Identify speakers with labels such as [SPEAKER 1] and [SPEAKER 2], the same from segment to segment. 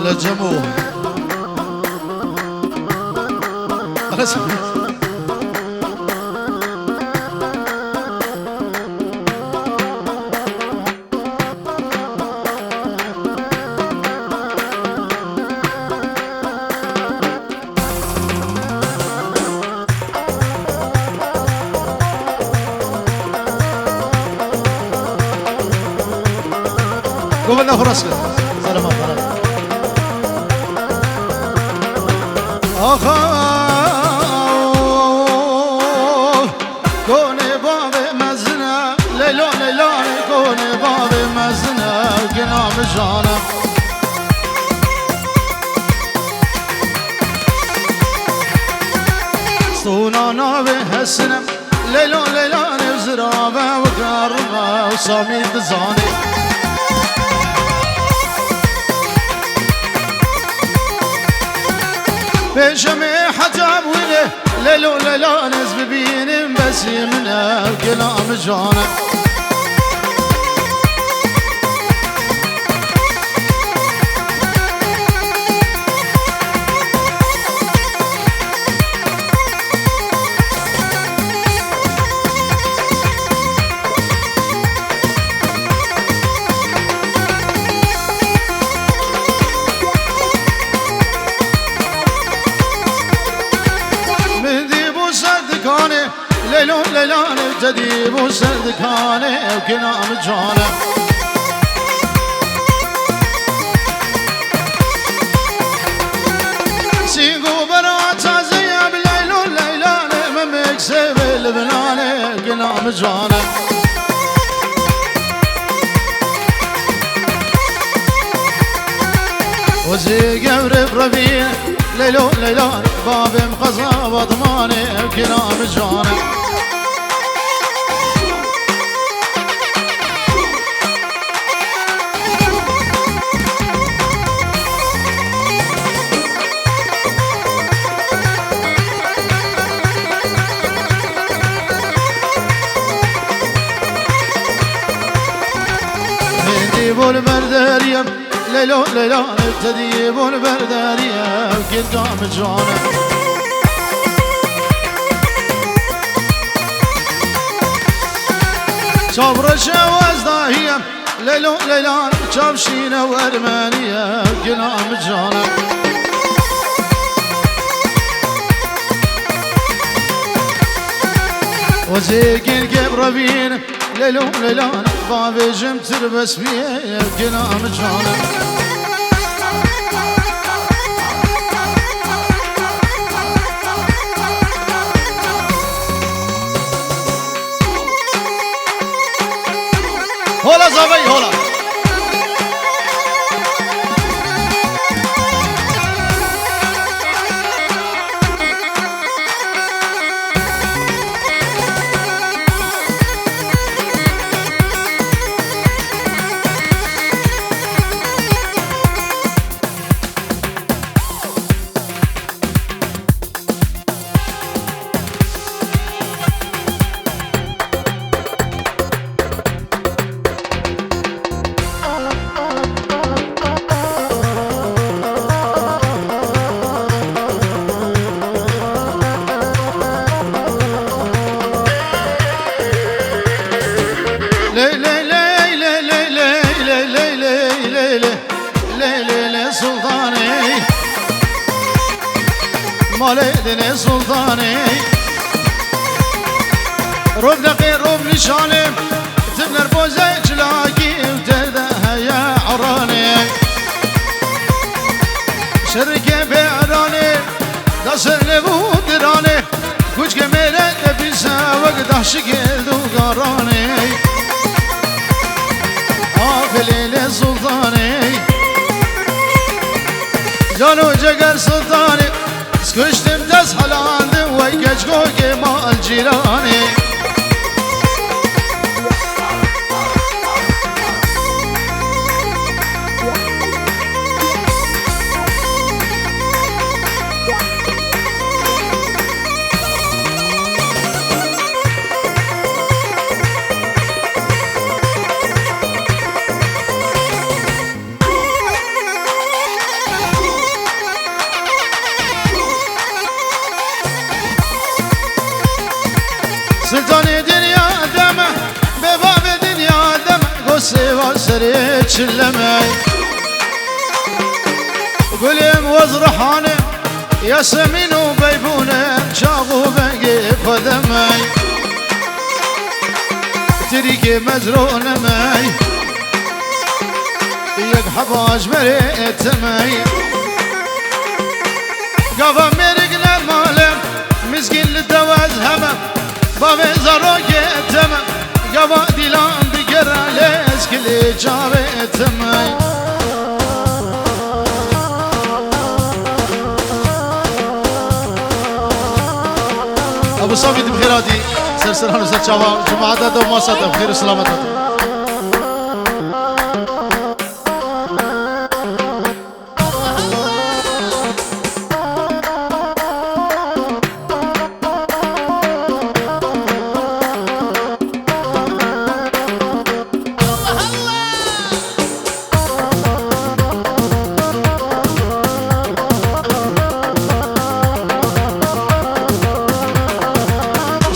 [SPEAKER 1] لجمو قبلنا فرصة سلام آخا كوني باب مزنا ليلون ليلون كوني باب مزنا قنام جانا صونا نابي هسنا ليلون ليلون وزرابة وقربة وصامي دزاني بشمي حجاب ويله ليلو ليلو ناس ببين بس يمنا الكلام جانا ليلون ليلون جديب وسردكاني وكلام جانا سيقو برات زياب ليلون ليلون ممكسب البناني كلام جانا وزي قبر بربيع ليلون ليلون باب مقصى وضماني كلام جانا تديبون برداريا ليلون ليلون تديبون برداريا كل قام جانا صبر شواز ضاهية ليلون ليلون شابشينا وارمانيا كل قام جانا وزيك القبربين ليلون ليلون بابي جمتر بس فيه كلام جانا هولا زبي هولا مالدني سلطاني روب دقي روب نشاني تبنر بوزي جلاكي وتدها يا عراني شركة بعراني داسر نبو دراني كوش كميرة بيسا وقت شكل دو قراني آفلي سلطاني جانو جگر سلطاني سكشتم دس حلاندم ويكش قوكي مال جيراني سلمي قلم وزرحاني ياسمين وبيبونة شاغو بقي فدمي تريكي مزرونة ماي يك حباج مريت ماي قفا مرقنا المالم مسكين للدواز همم بابي زروكي تمم قفا ديلان بقرا ليس كل جابت ماي ابو صافي بخيراتي سرسران وسر شباب جماعات وماسات بخير وسلامات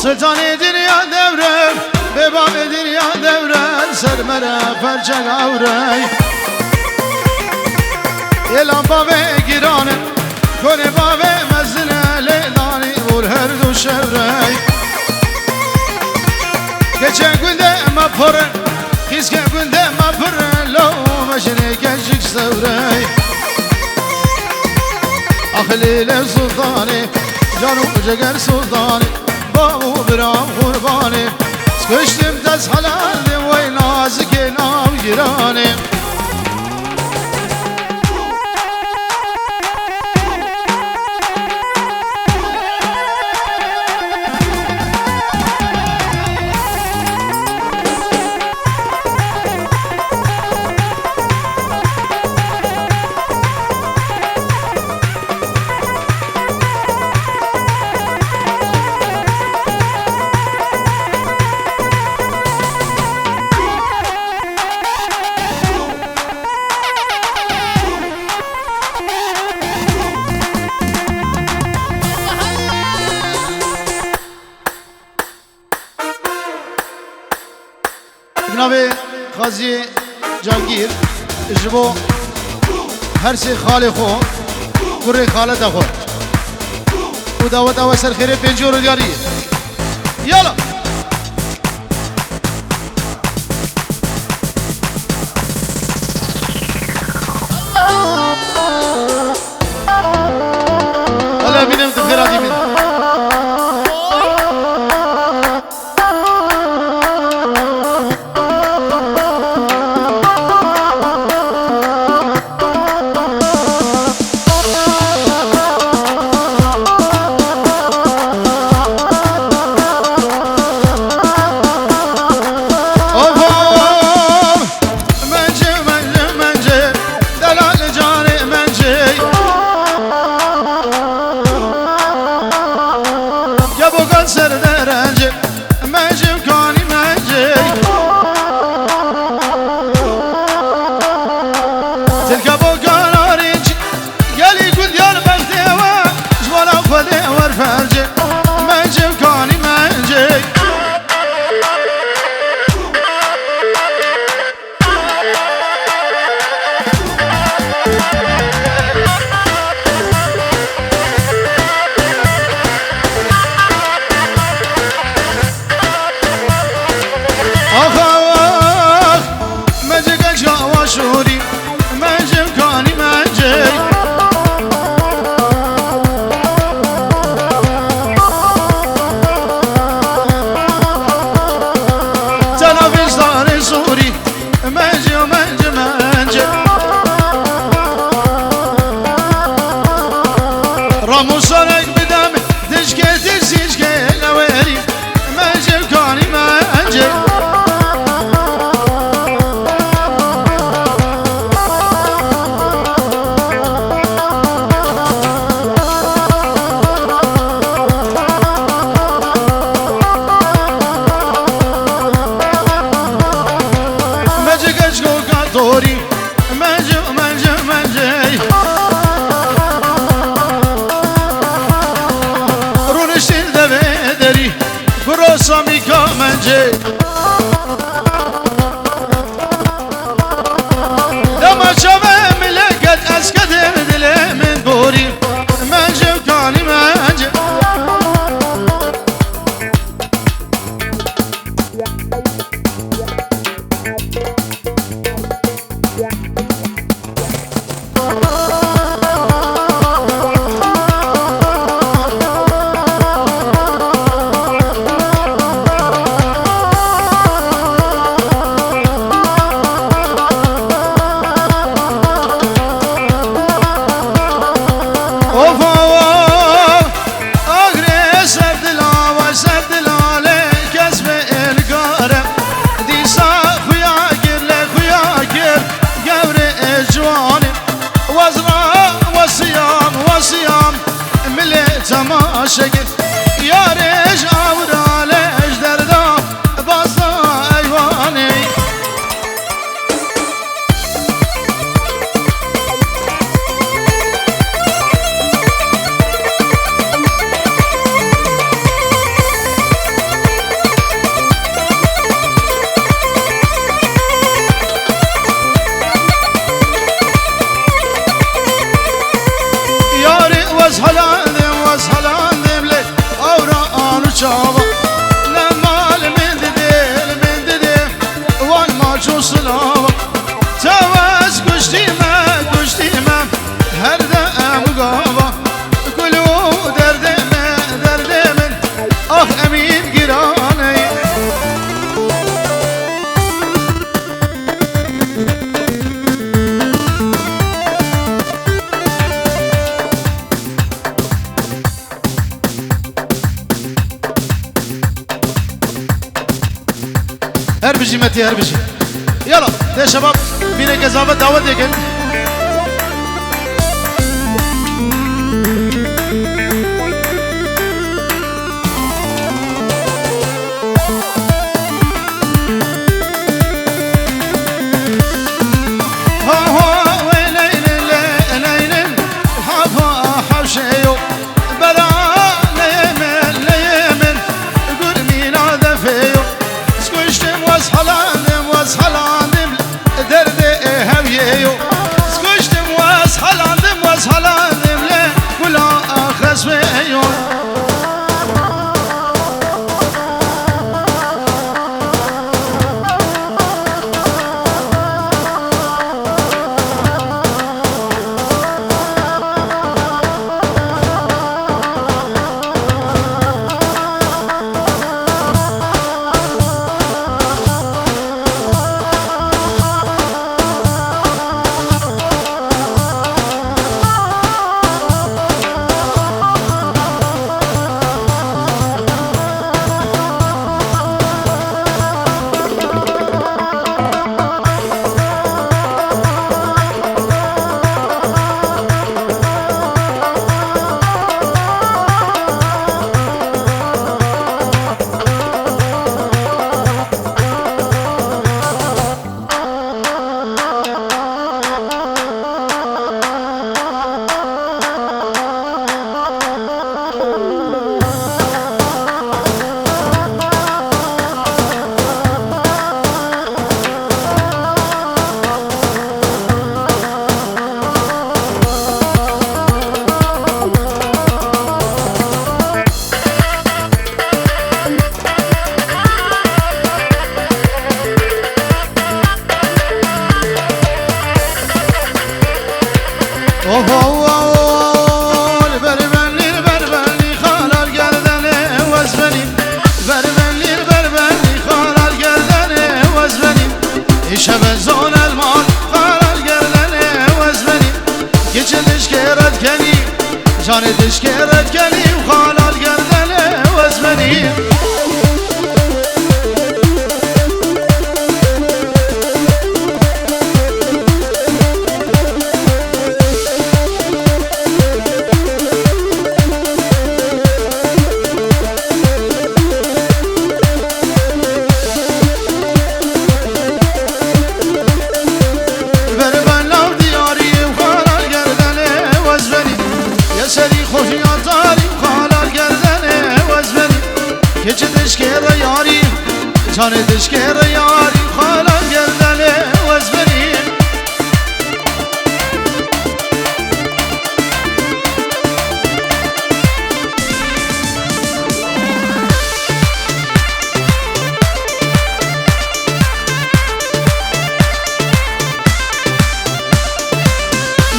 [SPEAKER 1] سلطانی دنیا دورم به باب دنیا دورم سر مرا فرچه گوری ایلان باب گیرانه کنه باب مزنه لیلانی بور هر دو شوری گچه گنده ما پره خیز که گنده ما پره لو مشنه گشک سوری اخلیل سلطانی جانو جگر سلطانی بابو برام قرباني سكشتم دز حلال وين نازك ناو جيراني جناب قاضی جانگیر جبو هر سی خالی خو گره خالت خو و دعوت و سر خیره پنجور رو دیاری یالا حالا بینم تو خیراتی بینم اختیار بشید یالا ده شباب بینه گذابه دعوت دیگن جان دشکرت کنی و خالال گردن وزمنی جان دشکر یاری خالان گردن وزبری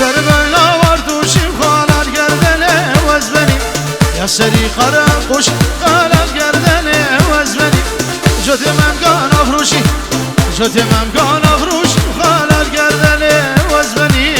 [SPEAKER 1] در بلا وردوشیم خالان گردن وزبری یا سری خرم خوش خالان گردن وزبری جوت ممکان افروشی جوت ممکان افروشی خالال گردن وزبنی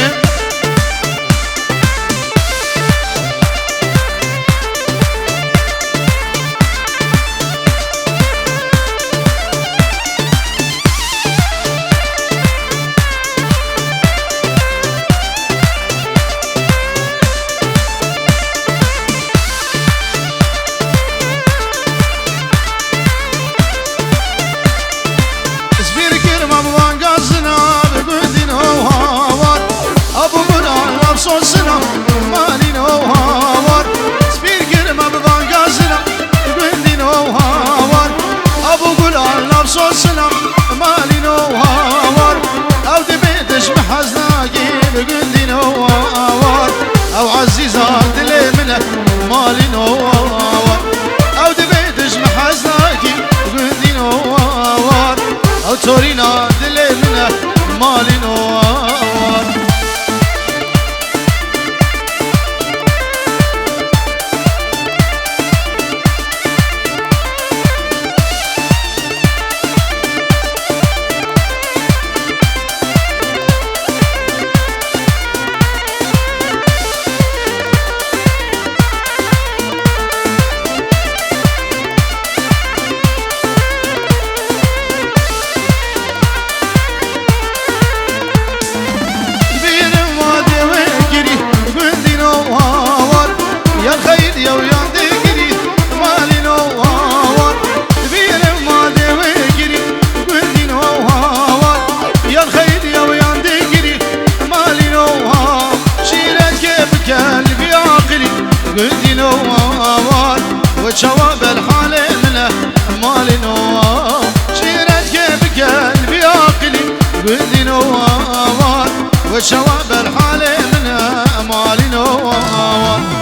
[SPEAKER 1] وشوا بالحال من مالي نوار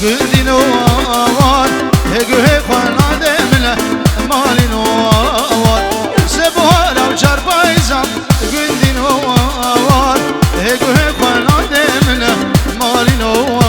[SPEAKER 1] قلدي نوار هقوه خوانا دملا مالي نوار سبوها لو شربايزا قلدي نوار هقوه خوانا دملا مالي نوار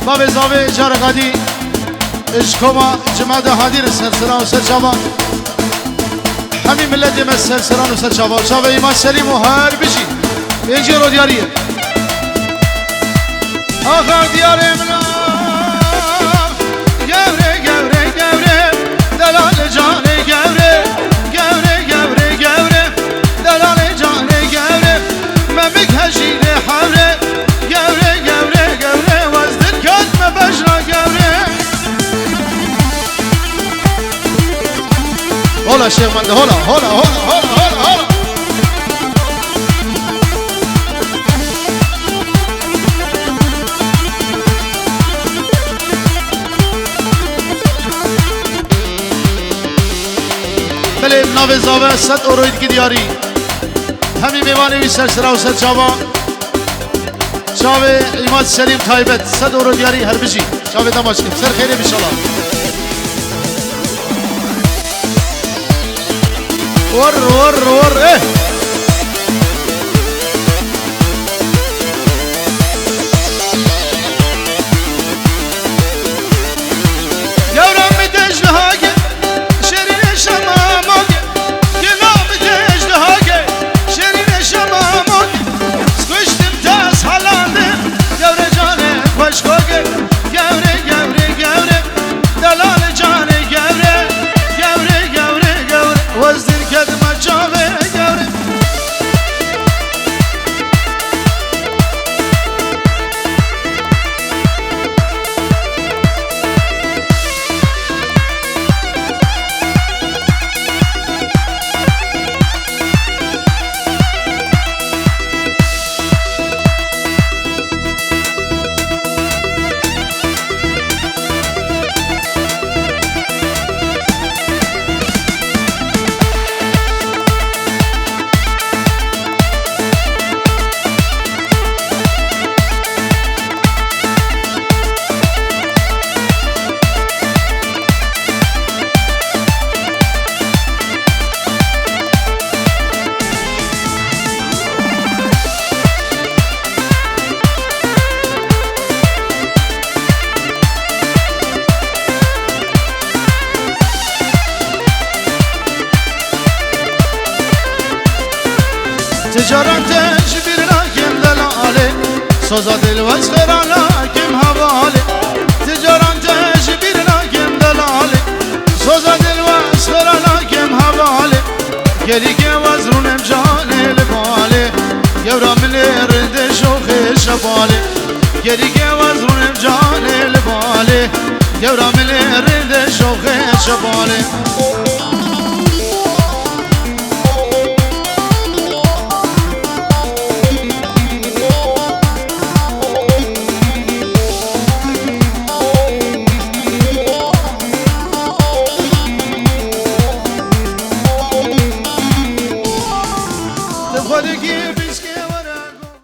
[SPEAKER 1] باب زاوی جارقادی اشکوما جماعت حاضر سرسران و سرچابا همین ملت ما سرسران و سرچابا شاو ایمان سلیم و هر بشی اینجا رو دیاریه آخر دیار امنا گوره گوره گوره دلال جان گوره گوره گوره گوره دلال جان گوره من بکشید حوره گوره گوره گوره وزدن کدم بجنا گوره هلا شیخ منده هلا هلا هلا هلا هلا بله ناو زاوه 100 اوروید که دیاری همین میوانه وی سرسرا و سرچابا شاو ایماد سلیم تایبت 100 اورو دیاری هر بجی شاو دماش کن سر خیره بشالا ور یورم میتش لهاگه شرین شماماگه گلام میتش لهاگه شرین شماماگه سکشتم تاس حالانده یوره جانه خوشگاگه گوره گوره گوره دلال جانه گوره گوره گوره گوره وزدر کدمه جاوه گوره تجارتش بیرنا کم دلاله سوزا دل وزخرانا کم حواله تجارتش بیرنا کم دلاله سوزا دل وزخرانا کم حواله گلی که وزرونم جانه لباله یورا من رد شوخه شباله گری که وزرونم جان الباله گورا من رد شوخ شباله